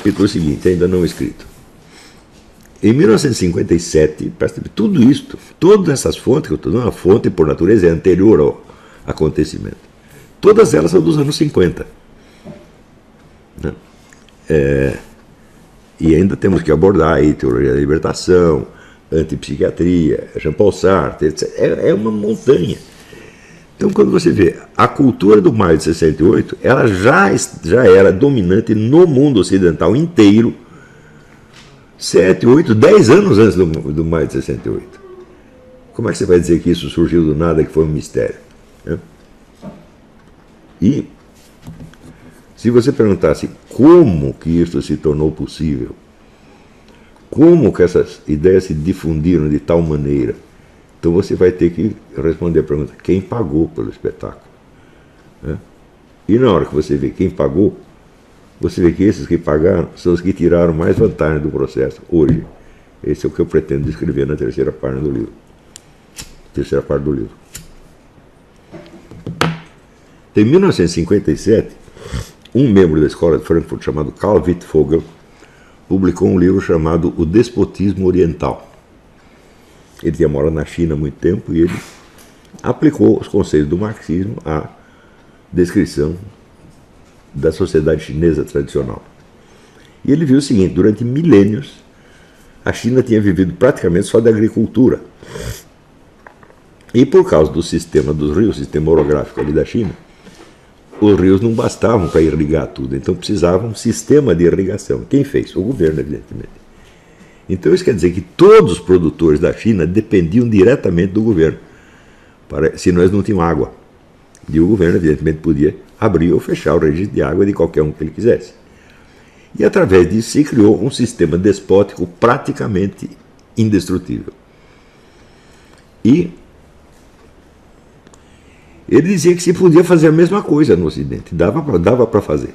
capítulo seguinte, ainda não escrito. Em 1957, tudo isto, todas essas fontes, que eu estou dando, a fonte por natureza é anterior ao acontecimento. Todas elas são dos anos 50. Né? E ainda temos que abordar aí teoria da libertação, antipsiquiatria, Jean-Paul Sartre, etc. É uma montanha. Então, quando você vê a cultura do maio de 68, ela já era dominante no mundo ocidental inteiro 7, 8, 10 anos antes do maio de 68. Como é que você vai dizer que isso surgiu do nada, que foi um mistério? Né? E se você perguntasse como que isso se tornou possível, como que essas ideias se difundiram de tal maneira, então você vai ter que responder a pergunta: quem pagou pelo espetáculo? Né? E na hora que você vê quem pagou, você vê que esses que pagaram são os que tiraram mais vantagem do processo hoje. Esse é o que eu pretendo descrever na terceira parte do livro. Em 1957, um membro da escola de Frankfurt chamado Karl Wittfogel publicou um livro chamado O Despotismo Oriental. Ele tinha morado na China há muito tempo e ele aplicou os conceitos do marxismo à descrição da sociedade chinesa tradicional. E ele viu o seguinte: durante milênios, a China tinha vivido praticamente só da agricultura. E por causa do sistema dos rios, sistema orográfico ali da China, os rios não bastavam para irrigar tudo, então precisava um sistema de irrigação. Quem fez? O governo, evidentemente. Então isso quer dizer que todos os produtores da China dependiam diretamente do governo, senão eles não tinham água. E o governo, evidentemente, podia abrir ou fechar o registro de água de qualquer um que ele quisesse. E através disso se criou um sistema despótico praticamente indestrutível. E ele dizia que se podia fazer a mesma coisa no Ocidente, dava para fazer.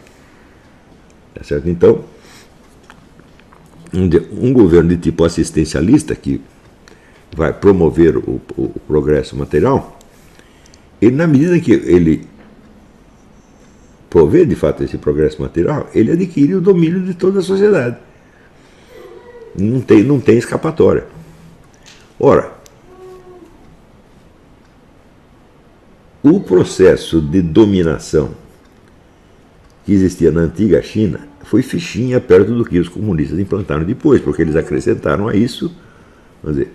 Tá certo? Então, um governo de tipo assistencialista, que vai promover o progresso material, ele, na medida que ele prover de fato esse progresso material, ele adquire o domínio de toda a sociedade. Não tem escapatória. Ora, o processo de dominação que existia na antiga China foi fichinha perto do que os comunistas implantaram depois, porque eles acrescentaram a isso, vamos dizer,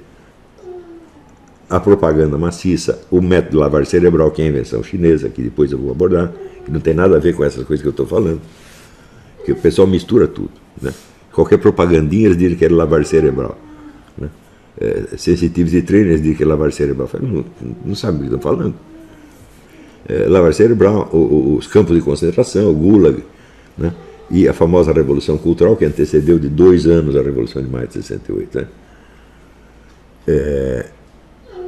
a propaganda maciça, o método de lavagem cerebral, que é a invenção chinesa, que depois eu vou abordar, que não tem nada a ver com essas coisas que eu estou falando, que o pessoal mistura tudo. Né? Qualquer propagandinha eles dizem que é lavagem cerebral. Né? Sensitivity trainers dizem que é lavagem cerebral. Não sabe o que estão falando. Lavagem cerebral, os campos de concentração, o Gulag, né? E a famosa Revolução Cultural, que antecedeu de 2 anos a Revolução de Maio de 68. Né?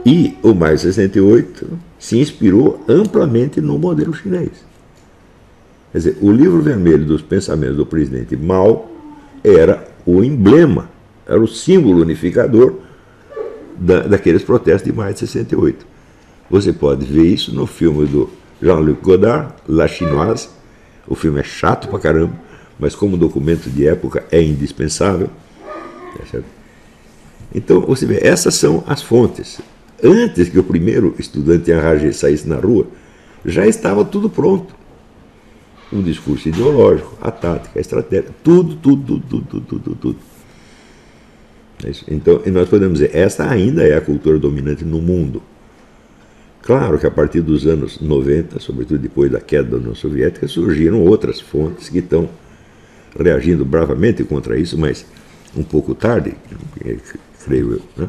E o Maio de 68 se inspirou amplamente no modelo chinês. Quer dizer, o livro vermelho dos pensamentos do presidente Mao era o emblema, era o símbolo unificador daqueles protestos de Maio de 68. Você pode ver isso no filme do Jean-Luc Godard, La Chinoise. O filme é chato pra caramba, mas como documento de época é indispensável. Então, você vê, essas são as fontes. Antes que o primeiro estudante em saísse na rua, já estava tudo pronto. O discurso ideológico, a tática, a estratégia, tudo. Então, e nós podemos dizer, essa ainda é a cultura dominante no mundo. Claro que a partir dos anos 90, sobretudo depois da queda da União Soviética, surgiram outras fontes que estão reagindo bravamente contra isso, mas um pouco tarde, creio eu, né?